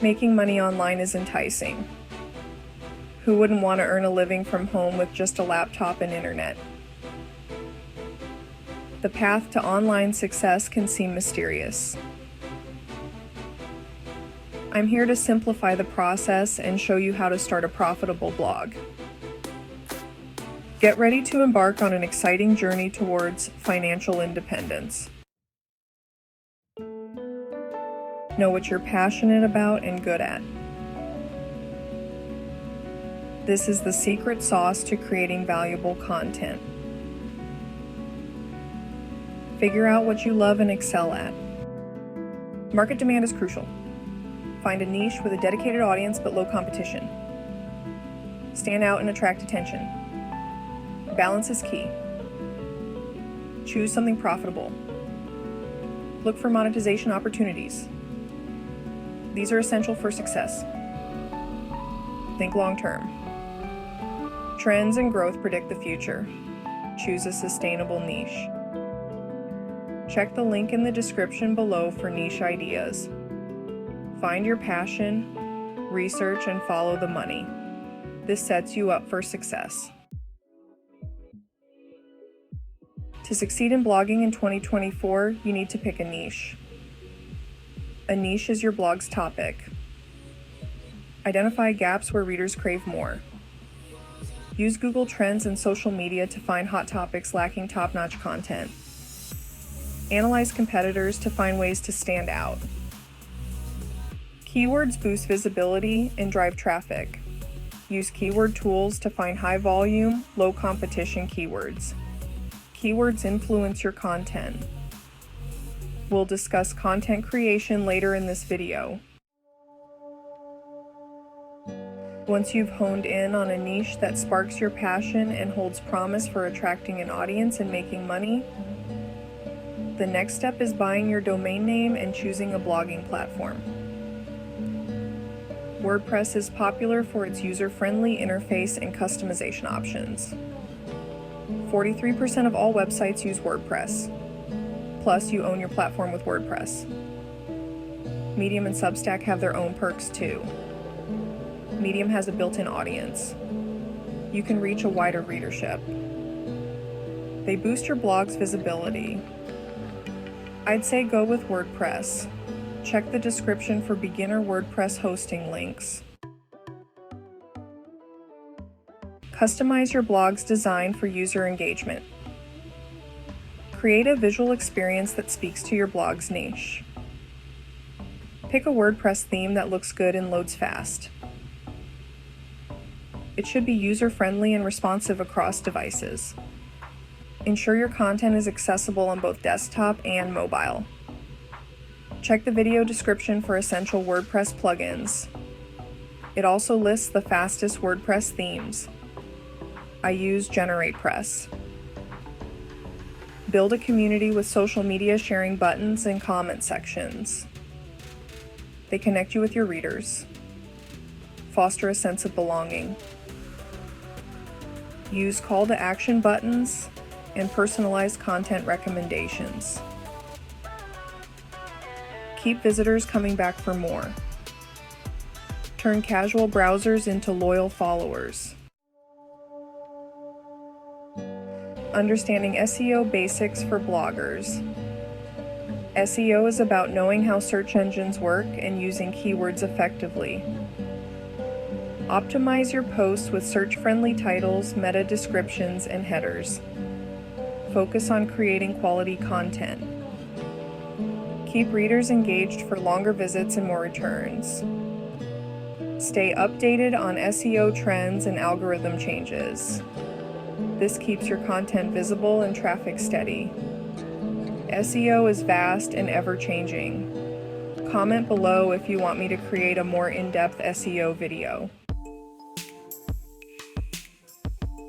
Making money online is enticing. Who wouldn't want to earn a living from home with just a laptop and internet? The path to online success can seem mysterious. I'm here to simplify the process and show you how to start a profitable blog. Get ready to embark on an exciting journey towards financial independence. Know what you're passionate about and good at. This is the secret sauce to creating valuable content. Figure out what you love and excel at. Market demand is crucial. Find a niche with a dedicated audience but low competition. Stand out and attract attention. Balance is key. Choose something profitable. Look for monetization opportunities. These are essential for success. Think long term. Trends and growth predict the future. Choose a sustainable niche. Check the link in the description below for niche ideas. Find your passion, research, and follow the money. This sets you up for success. To succeed in blogging in 2024, you need to pick a niche. A niche is your blog's topic. Identify gaps where readers crave more. Use Google Trends and social media to find hot topics lacking top-notch content. Analyze competitors to find ways to stand out. Keywords boost visibility and drive traffic. Use keyword tools to find high-volume, low-competition keywords. Keywords influence your content. We'll discuss content creation later in this video. Once you've honed in on a niche that sparks your passion and holds promise for attracting an audience and making money, the next step is buying your domain name and choosing a blogging platform. WordPress is popular for its user-friendly interface and customization options. 43% of all websites use WordPress. Plus, you own your platform with WordPress. Medium and Substack have their own perks too. Medium has a built-in audience. You can reach a wider readership. They boost your blog's visibility. I'd say go with WordPress. Check the description for beginner WordPress hosting links. Customize your blog's design for user engagement. Create a visual experience that speaks to your blog's niche. Pick a WordPress theme that looks good and loads fast. It should be user-friendly and responsive across devices. Ensure your content is accessible on both desktop and mobile. Check the video description for essential WordPress plugins. It also lists the fastest WordPress themes. I use GeneratePress. Build a community with social media sharing buttons and comment sections. They connect you with your readers. Foster a sense of belonging. Use call to action buttons and personalized content recommendations. Keep visitors coming back for more. Turn casual browsers into loyal followers. Understanding SEO basics for bloggers. SEO is about knowing how search engines work and using keywords effectively. Optimize your posts with search-friendly titles, meta descriptions, and headers. Focus on creating quality content. Keep readers engaged for longer visits and more returns. Stay updated on SEO trends and algorithm changes. This keeps your content visible and traffic steady. SEO is vast and ever-changing. Comment below if you want me to create a more in-depth SEO video.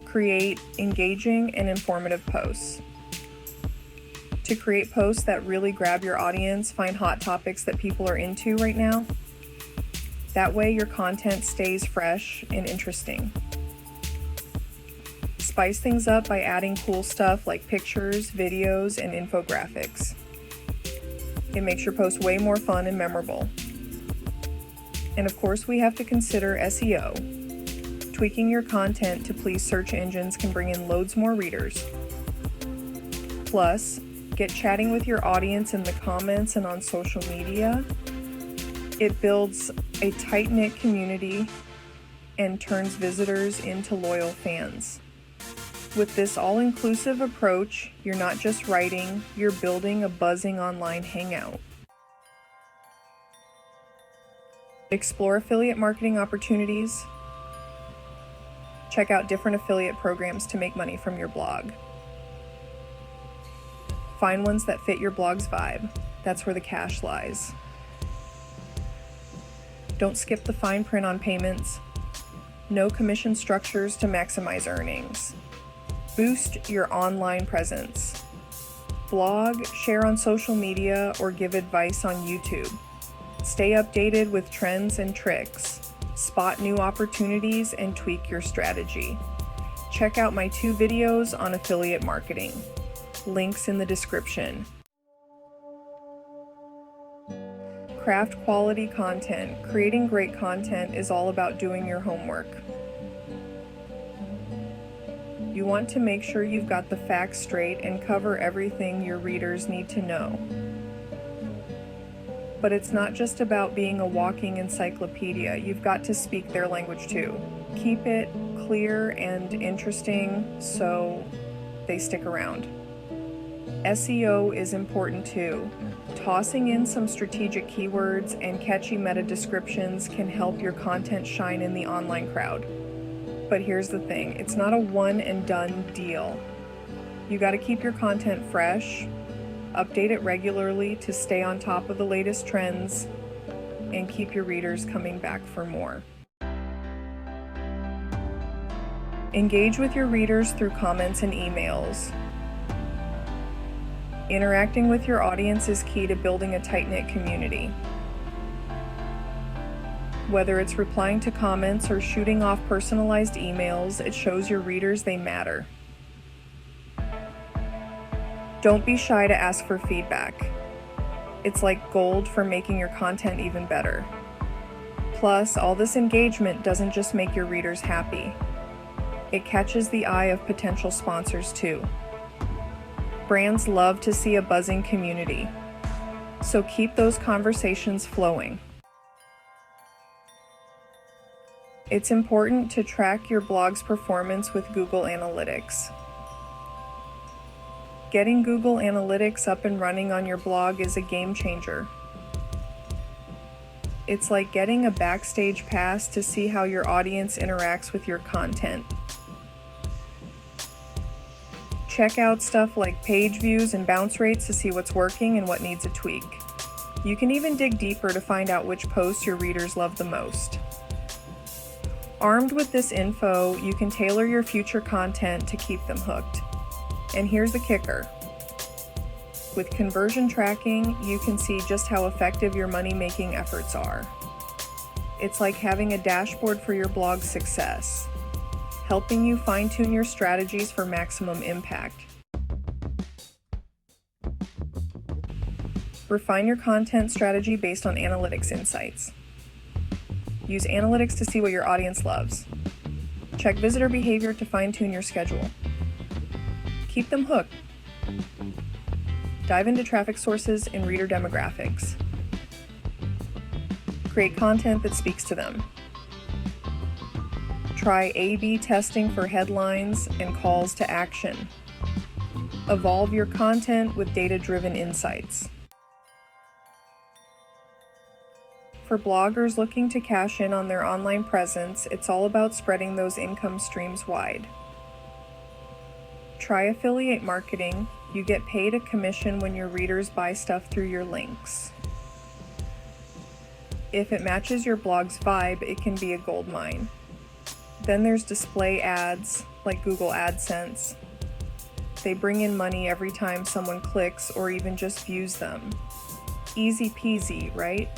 Create engaging and informative posts. To create posts that really grab your audience, find hot topics that people are into right now. That way your content stays fresh and interesting. Spice things up by adding cool stuff like pictures, videos, and infographics. It makes your post way more fun and memorable. And of course, we have to consider SEO. Tweaking your content to please search engines can bring in loads more readers. Plus, get chatting with your audience in the comments and on social media. It builds a tight-knit community and turns visitors into loyal fans. With this all-inclusive approach, you're not just writing, you're building a buzzing online hangout. Explore affiliate marketing opportunities. Check out different affiliate programs to make money from your blog. Find ones that fit your blog's vibe. That's where the cash lies. Don't skip the fine print on payments. No commission structures to maximize earnings. Boost your online presence. Blog, share on social media, or give advice on YouTube. Stay updated with trends and tricks. Spot new opportunities and tweak your strategy. Check out my 2 videos on affiliate marketing. Links in the description. Craft quality content. Creating great content is all about doing your homework. You want to make sure you've got the facts straight and cover everything your readers need to know. But it's not just about being a walking encyclopedia. You've got to speak their language too. Keep it clear and interesting so they stick around. SEO is important too. Tossing in some strategic keywords and catchy meta descriptions can help your content shine in the online crowd. But here's the thing, it's not a one and done deal. You got to keep your content fresh, update it regularly to stay on top of the latest trends, and keep your readers coming back for more. Engage with your readers through comments and emails. Interacting with your audience is key to building a tight-knit community. Whether it's replying to comments or shooting off personalized emails, it shows your readers they matter. Don't be shy to ask for feedback. It's like gold for making your content even better. Plus, all this engagement doesn't just make your readers happy. It catches the eye of potential sponsors too. Brands love to see a buzzing community, so keep those conversations flowing. It's important to track your blog's performance with Google Analytics. Getting Google Analytics up and running on your blog is a game changer. It's like getting a backstage pass to see how your audience interacts with your content. Check out stuff like page views and bounce rates to see what's working and what needs a tweak. You can even dig deeper to find out which posts your readers love the most. Armed with this info, you can tailor your future content to keep them hooked. And here's the kicker. With conversion tracking, you can see just how effective your money-making efforts are. It's like having a dashboard for your blog's success, helping you fine-tune your strategies for maximum impact. Refine your content strategy based on analytics insights. Use analytics to see what your audience loves. Check visitor behavior to fine-tune your schedule. Keep them hooked. Dive into traffic sources and reader demographics. Create content that speaks to them. Try A/B testing for headlines and calls to action. Evolve your content with data-driven insights. For bloggers looking to cash in on their online presence, it's all about spreading those income streams wide. Try affiliate marketing. You get paid a commission when your readers buy stuff through your links. If it matches your blog's vibe, it can be a gold mine. Then there's display ads, like Google AdSense. They bring in money every time someone clicks or even just views them. Easy peasy, right?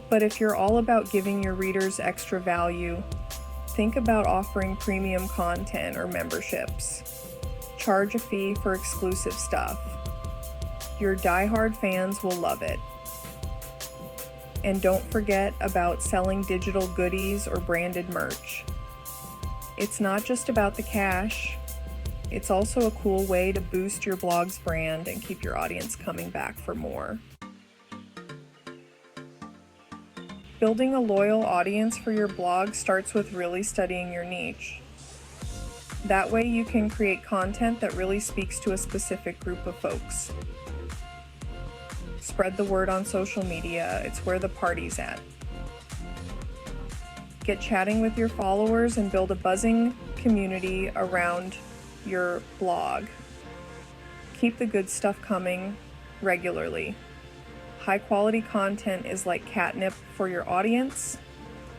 But if you're all about giving your readers extra value, think about offering premium content or memberships. Charge a fee for exclusive stuff. Your die-hard fans will love it. And don't forget about selling digital goodies or branded merch. It's not just about the cash, it's also a cool way to boost your blog's brand and keep your audience coming back for more. Building a loyal audience for your blog starts with really studying your niche. That way you can create content that really speaks to a specific group of folks. Spread the word on social media, it's where the party's at. Get chatting with your followers and build a buzzing community around your blog. Keep the good stuff coming regularly. High quality content is like catnip for your audience.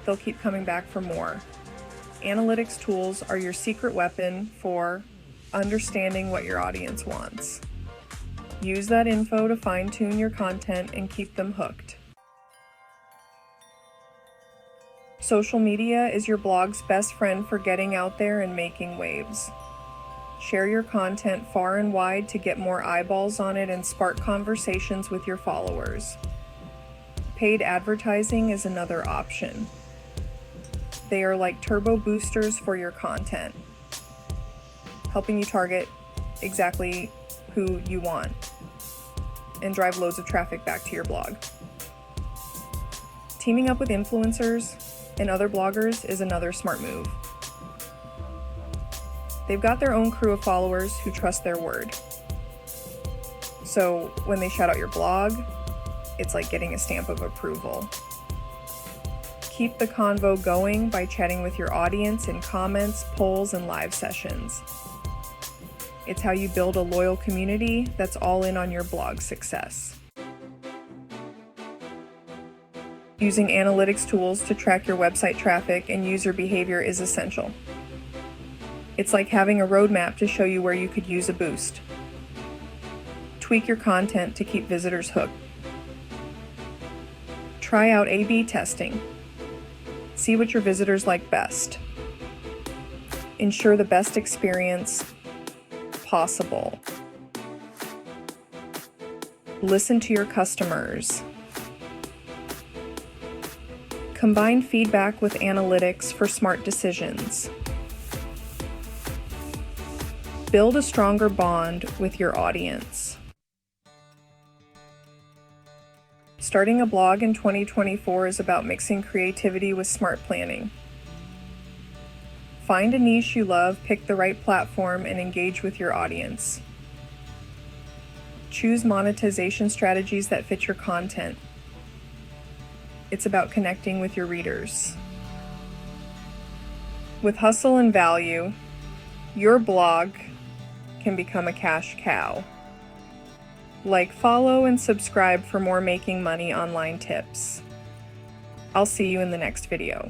They'll keep coming back for more. Analytics tools are your secret weapon for understanding what your audience wants. Use that info to fine-tune your content and keep them hooked. Social media is your blog's best friend for getting out there and making waves. Share your content far and wide to get more eyeballs on it and spark conversations with your followers. Paid advertising is another option. They are like turbo boosters for your content, helping you target exactly who you want and drive loads of traffic back to your blog. Teaming up with influencers and other bloggers is another smart move. They've got their own crew of followers who trust their word. So when they shout out your blog, it's like getting a stamp of approval. Keep the convo going by chatting with your audience in comments, polls, and live sessions. It's how you build a loyal community that's all in on your blog's success. Using analytics tools to track your website traffic and user behavior is essential. It's like having a roadmap to show you where you could use a boost. Tweak your content to keep visitors hooked. Try out A/B testing. See what your visitors like best. Ensure the best experience possible. Listen to your customers. Combine feedback with analytics for smart decisions. Build a stronger bond with your audience. Starting a blog in 2024 is about mixing creativity with smart planning. Find a niche you love, pick the right platform, and engage with your audience. Choose monetization strategies that fit your content. It's about connecting with your readers. With hustle and value, your blog can become a cash cow. Like, follow, and subscribe for more making money online tips. I'll see you in the next video.